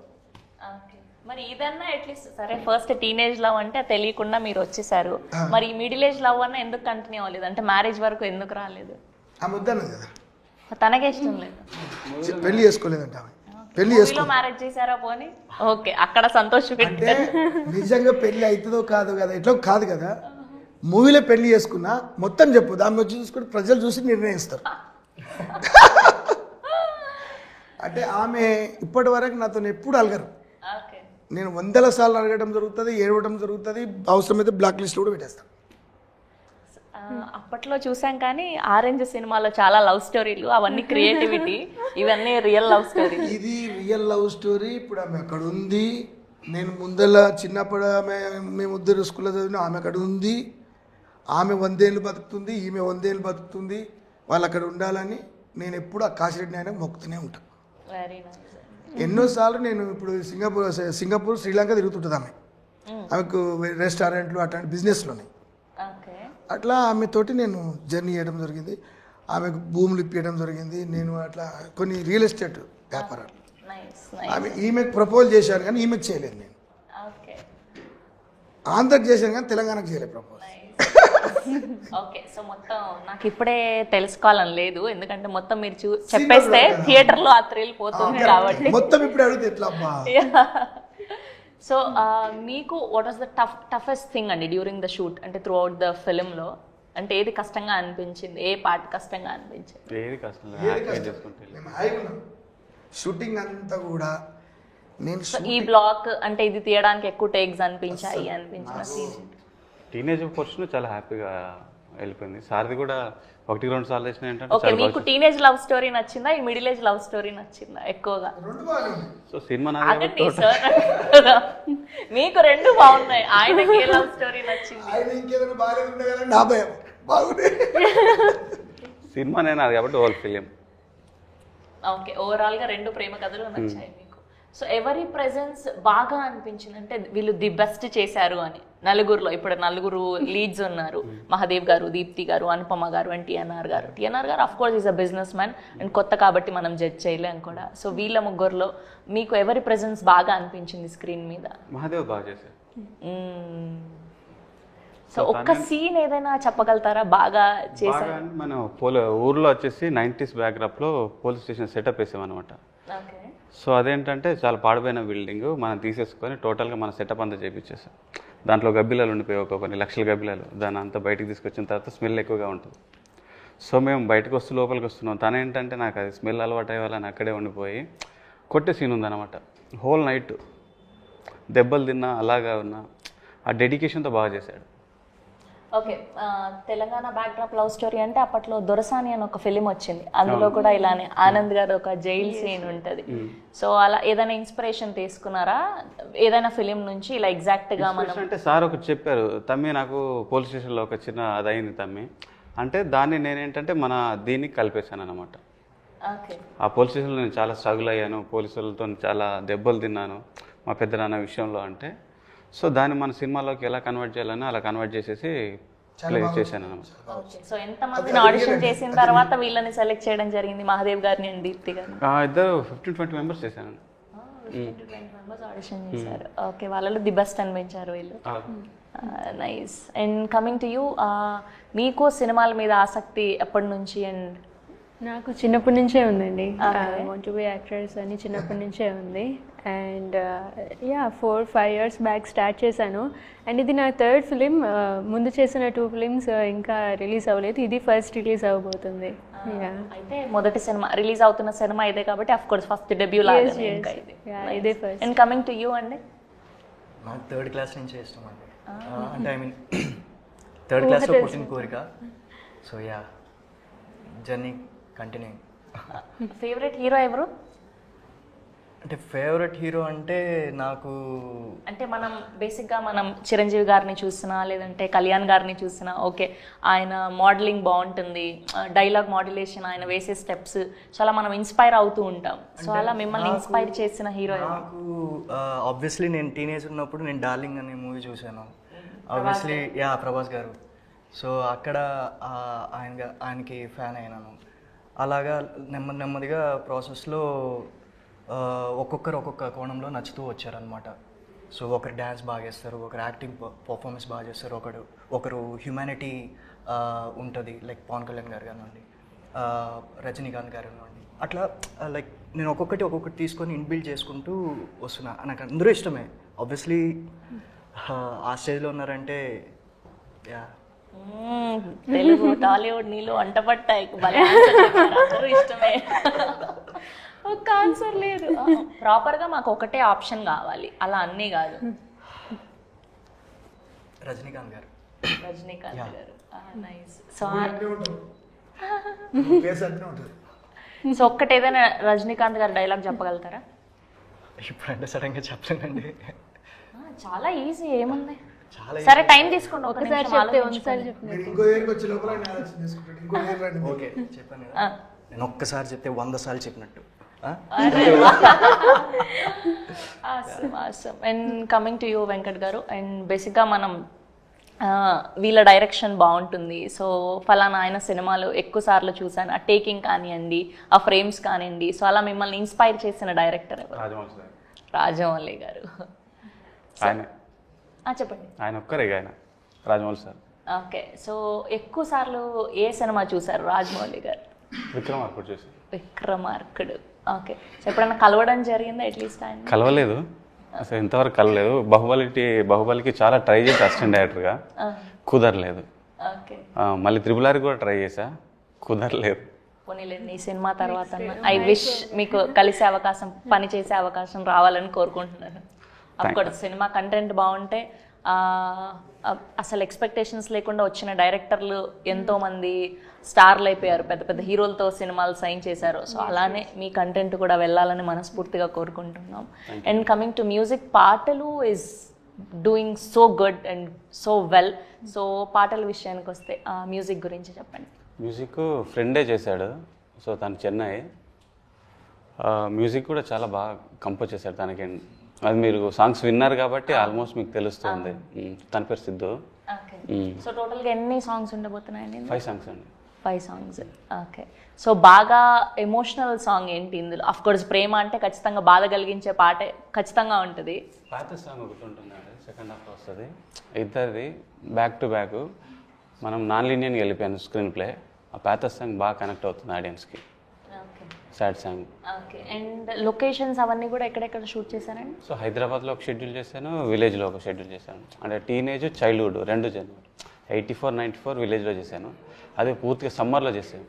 మరి ఇదన్నా అట్లీస్ట్ సరే, ఫస్ట్ టీనేజ్ లవ్ అంటే తెలియకుండా మీరు వచ్చేసారు, మరి మిడిల్ ఏజ్ లవ్ అన్నా ఎందుకు కంటిన్యూ అవ్వలేదు? అంటే మ్యారేజ్ వరకు ఎందుకు రాలేదు? ఆమె వద్దన్నది కదా, తనకే ఇష్టం లేదు, పెళ్లి చేసుకోలేదంట ఆమె. పెళ్లి మ్యారేజ్ చేశారా పోనీ? ఓకే, అక్కడ సంతోషం. అంటే నిజంగా పెళ్లి అవుతుందో కాదు కదా, ఎట్లా కాదు కదా, మూవీలో పెళ్లి చేసుకున్నా మొత్తం చెప్పు, దాన్ని వచ్చి చూసుకుంటే ప్రజలు చూసి నిర్ణయిస్తారు. అంటే ఆమె ఇప్పటి వరకు నాతో ఎప్పుడు అలగరు. నేను 100 సార్లు అడగడం జరుగుతుంది, ఏడవడం జరుగుతుంది, అవసరమైతే బ్లాక్ లిస్ట్ కూడా పెట్టేస్తాను. అప్పట్లో చూసాం కానీ ఆరెంజ్ సినిమాలో చాలా లవ్ స్టోరీలు, అవన్నీ క్రియేటివిటీ, ఇవన్నీ రియల్ లవ్ స్టోరీ. ఇది రియల్ లవ్ స్టోరీ. ఇప్పుడు ఆమె అక్కడ ఉంది, నేను ముందల చిన్నప్పుడు మేము ఇద్దరు స్కూల్లో చదివిన, ఆమె అక్కడ ఉంది. ఆమె 100 ఏళ్ళు బతుకుతుంది, ఈమె 100 ఏళ్ళు బతుకుతుంది. వాళ్ళు అక్కడ ఉండాలని నేను ఎప్పుడు ఆ కాశీరెడ్డి ఆయన మొక్కుతూనే ఉంటాను. Very nice. ఎన్నోసార్లు నేను ఇప్పుడు సింగపూర్ శ్రీలంక తిరుగుతుంటుంది ఆమె. ఆమెకు రెస్టారెంట్లు అట్లాంటి బిజినెస్లోనే. అట్లా ఆమెతోటి నేను జర్నీ చేయడం జరిగింది. ఆమెకు భూములు ఇప్పించడం జరిగింది. నేను అట్లా కొన్ని రియల్ ఎస్టేట్ వ్యాపారాలు. ఈమెకు ప్రపోజ్ చేశాను కానీ ఈమెకు చేయలేదు. నేను ఆంధ్రకి చేశాను కానీ తెలంగాణకు చేయలేదు ప్రపోజ్. ఓకే. సో మొత్తం నాకు ఇప్పుడే తెలుసుకోవాలని లేదు, ఎందుకంటే మొత్తం మీరు చెప్పేస్తే థియేటర్ లో ఆ థ్రిల్ పోతుంది కాబట్టి మొత్తం ఇప్పుడు అడిగితే ఎట్లా అబ్బా. సో మీకు what was the toughest thing అండి డ్యూరింగ్ ద షూట్, అంటే త్రూ అవుట్ ద ఫిల్మ్ లో? అంటే ఏది కష్టంగా అనిపించింది, ఏ పార్ట్ కష్టంగా అనిపించింది? షూటింగ్ అంతా కూడా నేను ఈ బ్లాక్ అంటే ఇది తీయడానికి ఎక్కువ టేక్స్ అనిపించాయి అనిపించిన సీన్? టీనేజ్ పోర్షన్ చాలా హ్యాపీగా వెళ్ళిపోయింది. సార్ది కూడా 1-2 సార్లు చేసిన ఏంటంటే. ఓకే, మీకు టీనేజ్ లవ్ స్టోరీ నచ్చిందా, ఈ మిడిల్ ఏజ్ లవ్ స్టోరీ నచ్చిందా ఎక్కువగా? సో సినిమా మీకు రెండు బాగున్నాయి, ఆయనకి ఏ లవ్ స్టోరీ నచ్చింది? సినిమా నేను అది కాబట్టి ఓల్ ఫిలిం. ఓకే, ఓవరాల్ గా 2 ప్రేమ కథలు నచ్చాయి మీకు. సో ఎవరి ప్రెజెన్స్ బాగా అనిపించింది, అంటే వీళ్ళు ది బెస్ట్ చేశారు అని? నలుగురులో ఇప్పుడు నలుగురు లీడ్స్ ఉన్నారు, మహాదేవ్ గారు, దీప్తి గారు, అనుపమ గారు అండ్ టిఎన్ఆర్ గారు. టిఎన్ఆర్ గారు of course is a business man and కొత్త కాబట్టి మనం జడ్జ్ చేయలేం కూడా. సో వీళ్ళ ముగ్గురులో మీకు ఎవరి ప్రెజెన్స్ బాగా అనిపించింది స్క్రీన్ మీద? మహాదేవ్ బాగా చేశారు. సో ఒక్క సీన్ ఏదైనా చెప్పగలుగుతారా బాగా చేశారు? మనం ఊర్లో వచ్చేసి 90s బ్యాక్డ్రాప్లో పోలీస్ స్టేషన్ సెటప్ వేసామన్నమాట. ఓకే. సో అదేంటంటే చాలా పాడిపోయిన బిల్డింగ్ మనం తీసేసుకొని టోటల్గా మన సెటప్ అంతా చేయించేసాం. దాంట్లో గబ్బిలాలు ఉండిపోయి ఒక కొన్ని లక్షల గబ్బిలాలు, దాన్ని అంతా బయటికి తీసుకొచ్చిన తర్వాత స్మెల్ ఎక్కువగా ఉంటుంది. సో మేము బయటకు వస్తూ లోపలికి వస్తున్నాం. తనేంటంటే నాకు అది స్మెల్ అలవాటు అయ్యేవాళ్ళని అక్కడే ఉండిపోయి కొట్టే సీన్ ఉందన్నమాట. హోల్ నైట్ దెబ్బలు తిన్నా అలాగా ఉన్నా ఆ డెడికేషన్తో బాగా చేశాడు. Okay. Telangana backdrop love story అంటే అప్పట్లో దొరసాని అని ఒక ఫిలిం వచ్చింది, అందులో కూడా ఇలానే ఆనంద్ గారు ఒక జైల్ సీన్ ఉంటుంది. సో అలా ఏదైనా ఇన్స్పిరేషన్ తీసుకున్నారా ఏదైనా ఫిలిం నుంచి ఇలా ఎగ్జాక్ట్ గా? మనం అంటే సార్ ఒకటి చెప్పారు, తమ్మి నాకు పోలీస్ స్టేషన్లో ఒక చిన్న అదైంది తమ్మి అంటే దాన్ని నేనేంటంటే మన దీనికి కలిపేశాను అనమాట. ఆ పోలీస్ స్టేషన్లో నేను చాలా స్ట్రగుల్ అయ్యాను, పోలీసులతో చాలా దెబ్బలు తిన్నాను మా పెద్దనాన్న విషయంలో అంటే. సో దాన్ని మన సినిమాలోకి ఎలా కన్వర్ట్ చేయాలని అలా కన్వర్ట్ చేసేసి ప్లే చేశాను అనమాట. సో ఎంతమందిని ఆడిషన్ చేసిన తర్వాత వీళ్ళని సెలెక్ట్ చేయడం జరిగింది, మహాదేవ్ గారిని అండ్ దీప్తి గారిని? ఇద్దరు 15-20 మెంబర్స్ చేశాను. 20 మెంబర్స్ ఆడిషన్ చేశారు. ఓకే, వాళ్ళలో ది బెస్ట్ అనిపించారు వీళ్ళు. Nice. And coming to you, మీకు సినిమాల మీద ఆసక్తి ఎప్పటి నుంచి? అండ్ నాకు చిన్నప్పటి నుంచే ఉందండి, వాంట్ టు బి యాక్ట్రెస్ అని చిన్నప్పటి నుంచే ఉంది. అండ్ 4-5 years బ్యాక్ స్టార్ట్ చేశాను. అండ్ ఇది నా థర్డ్ ఫిలిం. ముందు చేసిన 2 films ఇంకా రిలీజ్ అవ్వలేదు, ఇది ఫస్ట్ రిలీజ్ అవ్వబోతుంది. అయితే మొదటి సినిమా రిలీజ్ అవుతున్న సినిమా ఇదే కాబట్టి అఫ్ కోర్స్ ఫస్ట్ డెబ్యూ లాగా ఇదే first. And coming to you అండి, నాకు 3rd class నుంచే ఇష్టం అండి. అంటే ఐ మీన్ 3rd classలో పుట్టిన కోరిక. So journey continue. Favourite hero ఎవరు? అంటే ఫేవరెట్ హీరో అంటే నాకు అంటే మనం బేసిక్గా మనం చిరంజీవి గారిని చూసినా లేదంటే కళ్యాణ్ గారిని చూసినా ఓకే, ఆయన మోడలింగ్ బాగుంటుంది, డైలాగ్ మాడ్యులేషన్, ఆయన వేసే స్టెప్స్ చాలా మనం ఇన్స్పైర్ అవుతూ ఉంటాం. సో అలా మిమ్మల్ని ఇన్స్పైర్ చేసిన హీరో నాకు ఆబ్వియస్లీ నేను టీనేజ్ ఉన్నప్పుడు నేను డార్లింగ్ అనే మూవీ చూశాను. ఆబ్వియస్లీ ప్రభాస్ గారు. సో అక్కడ ఆయనకి ఫ్యాన్ అయినాను. అలాగా నెమ్మదిగా ప్రాసెస్లో ఒక్కొక్కరు ఒక్కొక్క కోణంలో నచ్చుతూ వచ్చారనమాట. సో ఒకరు డ్యాన్స్ బాగా చేస్తారు, ఒకరు యాక్టింగ్ పర్ఫార్మెన్స్ బాగా చేస్తారు, ఒకరు హ్యూమానిటీ ఉంటుంది, లైక్ పవన్ కళ్యాణ్ గారు కానివ్వండి, రజనీకాంత్ గారు కానివ్వండి. అట్లా లైక్ నేను ఒక్కొక్కటి తీసుకొని ఇన్బిల్డ్ చేసుకుంటూ వస్తున్నా. నాకు అందరూ ఇష్టమే ఆబ్వియస్లీ. ఆ స్టేజ్లో ఉన్నారంటే తెలుగు టాలీవుడ్ నీళ్ళు అంటపట్టాయి, అందరూ ఇష్టమే. ఒక ఆన్సర్ లేదు. ప్రాపర్గా మాకు ఒకటే ఆప్షన్ కావాలి, అలా అన్నీ కాదు. రజనీకాంత్ గారు. రజనీకాంత్ గారు, నైస్. సో సో ఒక్కటి ఏదైనా రజనీకాంత్ గారు డైలాగ్ చెప్పగలుగుతారా? ఇప్పుడంటే సడన్గా చెప్పలేనండి. చాలా ఈజీ, ఏముంది. సరే టైం తీసుకోండి, ఒకసారి చెప్తే ఒకసారి చెప్పండి. ఓకే చెప్పాను కదా, నేను ఒక్కసారి చెప్తే 100 సార్లు చెప్పినట్టు. And coming to you Venkat గారు, అండ్ బేసిక్గా మనం వీళ్ళ డైరెక్షన్ బాగుంటుంది, సో ఫలానా ఆయన సినిమాలు ఎక్కువ సార్లు చూసాను, ఆ టేకింగ్ కానివ్వండి, ఆ ఫ్రేమ్స్ కానివ్వండి, సో అలా మిమ్మల్ని ఇన్స్పైర్ చేసిన డైరెక్టర్ ఎవరు? రాజమౌళి గారు. చెప్పండి. ఆయన ఒక్కరే ఆయన రాజమౌళి సార్. ఓకే, సో ఎక్కువ సార్లు ఏ సినిమా చూసారు రాజమౌళి గారు? విక్రమార్కుడు చూసారు. విక్రమార్కుడు. ఓకే, సో ఎప్పుడన్నా కలవడం జరిగిందా? అట్లీస్ట్ ఆయన కలవలేదు, అసలు ఇంతవరకు కలవలేదు. బాహుబలికి చాలా ట్రై చేసి అసిస్టెంట్ డైరెక్టర్గా కుదరలేదు. ఓకే, మళ్ళీ త్రిబుల్ R కూడా ట్రై చేసా, కుదరలేదు. పోనీలేండి, ఈ సినిమా తర్వాత ఐ విష్ మీకు కలిసే అవకాశం, పని చేసే అవకాశం రావాలని కోరుకుంటున్నాను. అఫ్కోర్స్ సినిమా కంటెంట్ బాగుంటే, అసలు ఎక్స్పెక్టేషన్స్ లేకుండా వచ్చిన డైరెక్టర్లు ఎంతోమంది స్టార్లు అయిపోయారు, పెద్ద పెద్ద హీరోలతో సినిమాలు సైన్ చేశారు. సో అలానే మీ కంటెంట్ కూడా వెళ్ళాలని మనస్ఫూర్తిగా కోరుకుంటున్నాం. అండ్ కమింగ్ టు మ్యూజిక్, పాటలు is doing so good and so well. So పాటల విషయానికి వస్తే మ్యూజిక్ గురించి చెప్పండి. మ్యూజిక్ ఫ్రెండే చేశాడు, సో తను చెన్నై. మ్యూజిక్ కూడా చాలా బాగా కంపోజ్ చేశాడు. తనకి అది మీరు సాంగ్స్ విన్నారు కాబట్టి ఆల్మోస్ట్ మీకు తెలుస్తుంది. తన పేరు సిద్ధు. ఓకే. సో టోటల్గా ఎన్ని సాంగ్స్ ఉండబోతున్నాయండి? 5 సాంగ్స్ అండి. 5 సాంగ్స్. ఓకే. సో బాగా ఎమోషనల్ సాంగ్ ఏంటి ఇందులో? అఫ్ కోర్స్ ప్రేమ అంటే ఖచ్చితంగా బాధ కలిగించే పాటే ఖచ్చితంగా ఉంటుంది. పాత సాంగ్ ఒకటి ఉంటుందండి, సెకండ్ హాఫ్ వస్తుంది. ఇద్దరిది బ్యాక్ టు బ్యాక్. మనం నాన్ లీనియర్గా వెళ్ళిపోయాను స్క్రీన్ ప్లే. ఆ పాత సాంగ్ బాగా కనెక్ట్ అవుతుంది ఆడియన్స్కి. Okay. Sad song. Okay. And locations అవన్నీ కూడా ఎక్కడెక్కడ షూట్ చేశారండి? సో హైదరాబాద్లో ఒక షెడ్యూల్ చేశాను, విలేజ్లో ఒక షెడ్యూల్ చేశాను. అంటే టీనేజ్ చైల్డ్హుడ్ రెండు జనవరి 84, 94 విలేజ్లో చేశాను. అది పూర్తిగా సమ్మర్లో చేసాను,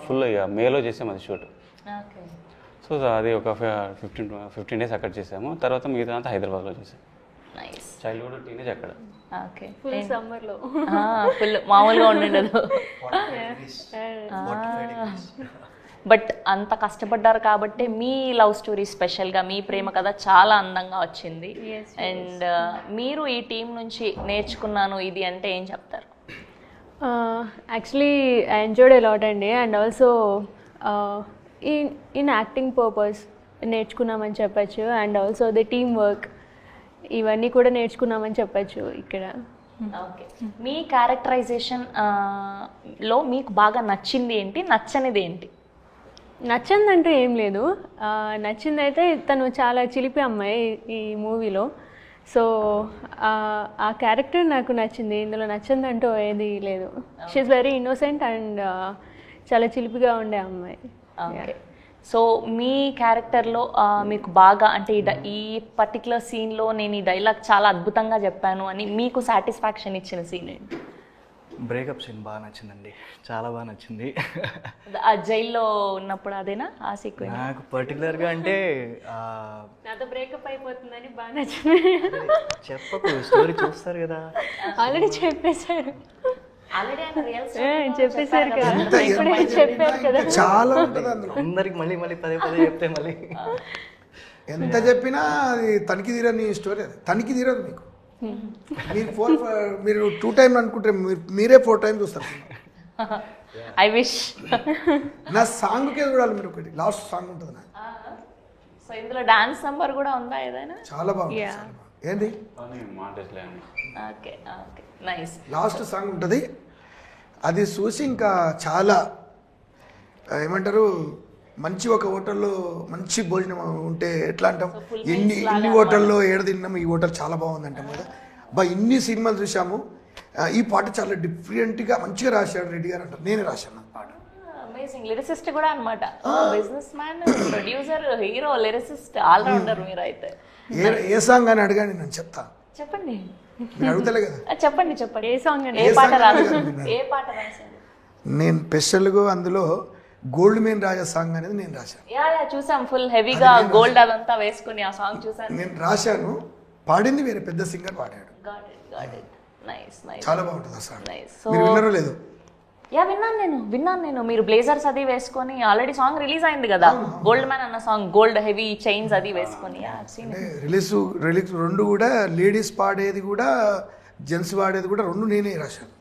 ఫుల్ ఇక మేలో చేసాము అది షూట్. ఓకే. సో అది ఒక 15 డేస్ అక్కడ చేసాము. తర్వాత మిగతా అంతా హైదరాబాద్లో చేసాము. నైస్. చైల్డ్హుడ్ టీనేజ్ అక్కడ. ఓకే. ఫుల్ సమ్మర్లో ఫుల్ మామూలుగా ఉండదు. బట్ అంత కష్టపడ్డారు కాబట్టి మీ లవ్ స్టోరీ స్పెషల్గా, మీ ప్రేమ కథ చాలా అందంగా వచ్చింది. అండ్ మీరు ఈ టీం నుంచి నేర్చుకున్నాను ఇది అంటే ఏం చెప్తారు? Actually I enjoyed a lot అండి. And also in acting purpose నేర్చుకున్నామని చెప్పచ్చు. And also the team work, ఇవన్నీ కూడా నేర్చుకున్నామని చెప్పచ్చు ఇక్కడ. ఓకే. మీ క్యారెక్టరైజేషన్ లో మీకు బాగా నచ్చింది ఏంటి, నచ్చనిది ఏంటి? నచ్చిందంటూ ఏం లేదు. నచ్చిందైతే తను చాలా చిలిపి అమ్మాయి ఈ మూవీలో. సో ఆ క్యారెక్టర్ నాకు నచ్చింది. ఇందులో నచ్చిందంటూ ఏది లేదు. షీఈస్ వెరీ ఇన్నోసెంట్ అండ్ చాలా చిలిపిగా ఉండే అమ్మాయి. ఓకే. సో మీ క్యారెక్టర్లో మీకు బాగా అంటే ఈ పర్టికులర్ సీన్లో నేను ఈ డైలాగ్ చాలా అద్భుతంగా చెప్పాను అని మీకు సాటిస్ఫాక్షన్ ఇచ్చిన సీన్ ఏంటి? బ్రేకప్ సీన్ బాగా నచ్చిందండి, చాలా బాగా నచ్చింది. ఆ జైల్లో ఉన్నప్పుడు అదేనా ఆ సీక్వెన్స్? నాకు పర్టికులర్గా అంటే నాతో బ్రేకప్ అయిపోతుందని బాగా నచ్చింది. చెప్పకు, స్టోరీ చూస్తారు కదా. ఆల్రెడీ చెప్పేశారు, ఆల్రెడీ చెప్పేశారు కదా, ఇప్పుడే చెప్పారు కదా. చాలా ఉంటుంది అందులో. అందరికి మళ్ళీ మళ్ళీ పదే పదే చెప్తే మళ్ళీ ఎంత చెప్పినా అది తనిఖీ తీరని స్టోరీ. అది తనిఖీ తీరదు మీకు. మీరు 2 టైమ్స్ అనుకుంటే మీరే 4 టైమ్స్ చూస్తారు. I wish. నా సాంగ్కే చూడాలి మీరు. ఒకటి లాస్ట్ సాంగ్ ఉంటుంది నాకు. సో ఇందులో డాన్స్ నంబర్ కూడా ఉందా ఏదైనా? చాలా బాగుంది. చాలా బాగుంది. ఏంది okay. Okay. Nice. Last song ఉంటుంది, అది చూసి ఇంకా చాలా ఏమంటారు, మంచి ఒక హోటల్లో మంచి భోజనం ఉంటే ఎట్లా అంటాం, ఎన్ని హోటల్లో ఏడ తిన్నాము, ఈ హోటల్ చాలా బాగుంది అంటాం కదా. ఇన్ని సినిమాలు చూసాము, ఈ పాట చాలా డిఫరెంట్గా మంచిగా రాశాడు రెడ్డి గారు అంటారు. నేనే రాశాను ఆ పాట. అమేజింగ్. లిరిసిస్ట్ కూడా అనమాట. Business man, producer, hero, lyricist, allrounder మీరు అయితే. ఏ సాంగ్ అని అడగాని నేను చెప్తా. చెప్పండి. మీరు అడుగుతలే కదా. చెప్పండి. ఏ సాంగ్? ఏ పాట సాంగ్ రాదు? అడగాలి? ఏ పాట రాశారు? నేను స్పెషల్గా అందులో గోల్డ్ మెయిన్ రాజా సాంగ్ అనేది నేను రాశాను. యా చూసాం, ఫుల్ హెవీగా గోల్డ్ అదంతా వేసుకుని ఆ సాంగ్ చూసాను. నేను రాశాను, పాడింది వేరే పెద్ద సింగర్ పాడాడు. నైస్. నైస్. చాలా బాగుంటుంది ఆ సాంగ్. నైస్. మీరు విన్నారో లేదు? యా విన్నాను నేను. మీరు బ్లేజర్స్ అది వేసుకొని ఆల్రెడీ సాంగ్ రిలీజ్ అయింది కదా, గోల్డ్ మ్యాన్ అన్న సాంగ్, గోల్డ్ హెవీ చైన్స్ అది వేసుకొని. రిలీజ్ రెండు కూడా, లేడీస్ పాడేది కూడా జెంట్స్ పాడేది కూడా రెండు నేనే రాశాను.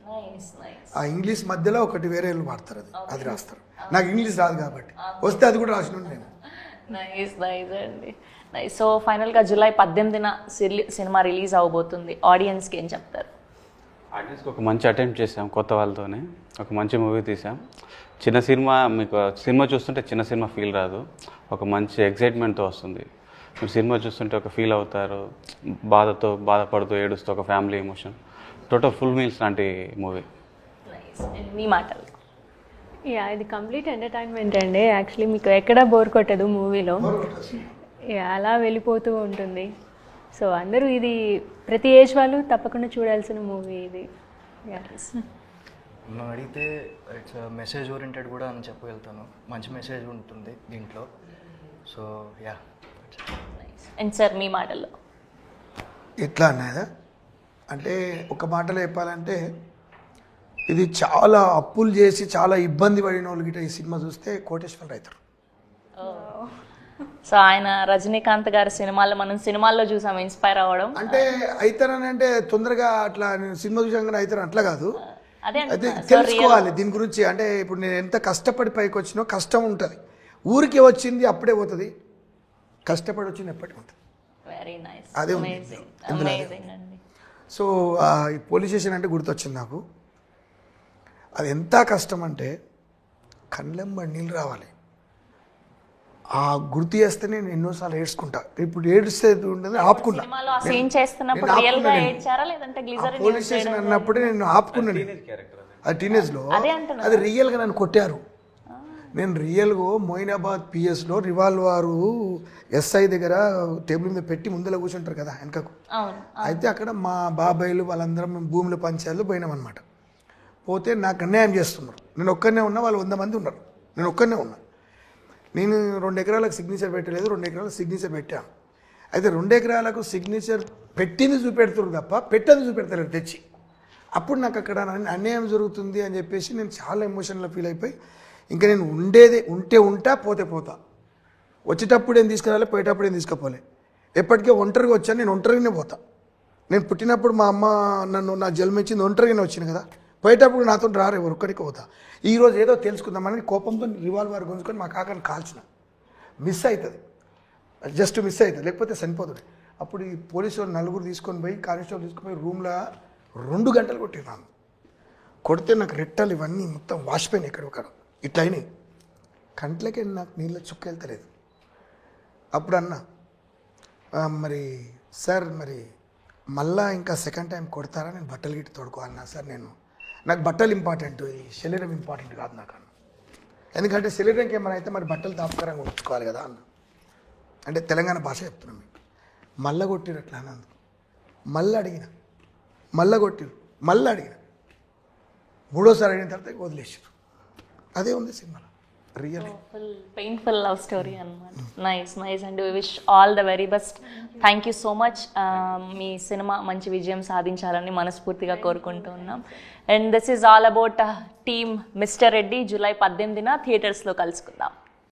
ఆ ఇంగ్లీష్ మధ్యలో ఒకటి వేరే వాళ్ళు పాడతారు, అది రాస్తారు. నాకు ఇంగ్లీష్ రాదు కాబట్టి, వస్తే అది కూడా రాసిన నేను. నైస్ అండి. నైస్. సో ఫైనల్గా జూలై 18న సినిమా రిలీజ్ అవబోతుంది. ఆడియన్స్కి ఏం చెప్తారు? ఆడియన్స్కి ఒక మంచి అటెంప్ట్ చేసాం, కొత్త వాళ్ళతోనే ఒక మంచి మూవీ తీసాం. చిన్న సినిమా, మీకు సినిమా చూస్తుంటే చిన్న సినిమా ఫీల్ రాదు, ఒక మంచి ఎగ్జైట్మెంట్తో వస్తుంది. మీరు సినిమా చూస్తుంటే ఒక ఫీల్ అవుతారు, బాధపడుతూ ఏడుస్తూ ఒక family emotion, total full meals లాంటి మూవీ. మీ మాటలు? యా, ఇది కంప్లీట్ ఎంటర్టైన్మెంట్ అండి. యాక్చువల్లీ మీకు ఎక్కడా బోర్ కొట్టదు మూవీలో. అలా వెళ్ళిపోతూ ఉంటుంది. సో అందరూ ఇది ప్రతి ఏజ్ వాళ్ళు తప్పకుండా చూడాల్సిన మూవీ ఇది. నన్ను అడిగితే ఇట్స్ మెసేజ్ ఓరియంటెడ్ కూడా అని చెప్పగలుగుతాను. మంచి మెసేజ్ ఉంటుంది దీంట్లో. So yeah. అండ్ సార్ మీ మాటల్లో? ఎట్లా అన్నదా అంటే ఒక మాటలో చెప్పాలంటే, ఇది చాలా అప్పులు చేసి చాలా ఇబ్బంది పడిన వాళ్ళు గిట్ట ఈ సినిమా చూస్తే కోటేశ్వర అవుతారు. సో ఆయన రజనీకాంత్ గారి సినిమాల్లో మనం సినిమాల్లో చూసాం ఇన్స్పైర్ అవ్వడం. అంటే అవుతారని అంటే తొందరగా అట్లా సినిమా చూసాగానే అవుతారు అట్లా కాదు. అయితే తెలుసుకోవాలి దీని గురించి. అంటే ఇప్పుడు నేను ఎంత కష్టపడి పైకి వచ్చినో, కష్టం ఉంటుంది. ఊరికి వచ్చింది అప్పుడే పోతుంది, కష్టపడి వచ్చింది ఎప్పటికి ఉంటుంది. వెరీ నైస్, అదే ఉంది. అమేజింగ్ ఇందులో అదే అమేజింగ్ అండి. సో ఈ పోలీస్ స్టేషన్ అంటే గుర్తొచ్చింది నాకు. అది ఎంత కష్టం అంటే కళ్ళెంబడి నీళ్ళు రావాలి. ఆ గుర్తు చేస్తే నేను ఎన్నోసార్లు ఏడ్చుకుంటా. ఇప్పుడు ఏడుస్తే ఉండదు ఆపుకుంటా. సినిమాలో ఆ సీన్ చేస్తున్నప్పుడు నేను రియల్ గా ఆపుకున్నా ఏడ్చారా లేదంటే గ్లిజరిన్ పోలీస్ స్టేషన్ అన్నప్పుడే నేను ఆపుకున్నాను. క్యారెక్టర్ అది. అది టీనేజ్లో అదే అంటున్నా. అది రియల్గా నన్ను కొట్టారు. నేను రియల్గా మోయినాబాద్ పిఎస్లో రివాల్వారు ఎస్ఐ దగ్గర టేబుల్ మీద పెట్టి ముందర కూర్చుంటారు కదా వెనకకు. అవును. అయితే అక్కడ మా బాబాయిలు వాళ్ళందరం మేము భూముల పంచాయతీలో పోయినామన్నమాట. పోతే నాకు అన్యాయం చేస్తున్నారు. నేను ఒక్కనే ఉన్నా, వాళ్ళు 100 మంది ఉన్నారు, నేను ఒక్కనే ఉన్నా. నేను 2 ఎకరాలకు సిగ్నేచర్ పెట్టలేదు, 2 ఎకరాలకు సిగ్నేచర్ పెట్టాను. అయితే 2 ఎకరాలకు సిగ్నేచర్ పెట్టింది చూపెడుతున్నారు తప్ప పెట్టదు చూపెడతలేదు తెచ్చి. అప్పుడు నాకు అక్కడ అన్యాయం జరుగుతుంది అని చెప్పేసి నేను చాలా ఎమోషనల్గా ఫీల్ అయిపోయి ఇంకా నేను ఉంటే ఉంటా, పోతే పోతా. వచ్చేటప్పుడు ఏం తీసుకురాలి, పోయేటప్పుడు ఏం తీసుకుపోలే. ఎప్పటికే ఒంటరిగా వచ్చాను, నేను ఒంటరిగానే పోతా. నేను పుట్టినప్పుడు మా అమ్మ నన్ను నా జన్మించింది ఒంటరిగానే వచ్చింది కదా, పోయేటప్పుడు నాతో రారు ఎవరు, ఒక్కడికి పోతా. ఈరోజు ఏదో తెలుసుకుందామని కోపంతో రివాల్వర్ గుంజుకొని మా కాకని కాల్చిన. మిస్ అవుతుంది, జస్ట్ మిస్ అవుతుంది, లేకపోతే చనిపోతుంది. అప్పుడు ఈ పోలీసు వాళ్ళు 4 తీసుకొని పోయి కానిస్టేబుల్ తీసుకొని పోయి రూమ్లో 2 గంటలు కొట్టినాను. కొడితే నాకు రెట్టలు ఇవన్నీ మొత్తం వాసిపోయినాయి. ఎక్కడొక్కడ ఇట్లా అయినాయి. కంట్లకి నాకు నీళ్ళ చుక్క వెళ్తలేదు. అప్పుడు అన్నా, మరి సార్ మరి మళ్ళా ఇంకా సెకండ్ టైం కొడతారా, నేను బట్టలు గిట్టి తోడుకోవాలన్నా సార్. నాకు బట్టలు ఇంపార్టెంట్, ఈ శరీరం ఇంపార్టెంట్ కాదు నాకు అన్న. ఎందుకంటే శరీరంకి ఏమైనా అయితే మరి బట్టలు తాపకరంగా ఉంచుకోవాలి కదా అన్న. అంటే తెలంగాణ భాష చెప్తున్నాం మీకు. మళ్ళా కొట్టిరు అట్లా అన్నందుకు మళ్ళీ అడిగిన, మళ్ళీ కొట్టిరు, మళ్ళీ అడిగిన. 3వ సారి అడిగిన తర్వాత వదిలేసారు. అదే ఉంది సినిమాలో రియల్. పెయిన్ఫుల్ లవ్ స్టోరీ అన్నమాట. Nice nice and wish all the very best. Thank you so much. మీ సినిమా మంచి విజయం సాధించాలని మనస్ఫూర్తిగా కోరుకుంటూ ఉన్నాం. And this is all about team mister Reddy. July 18న థియేటర్స్లో కలుసుకుందాం.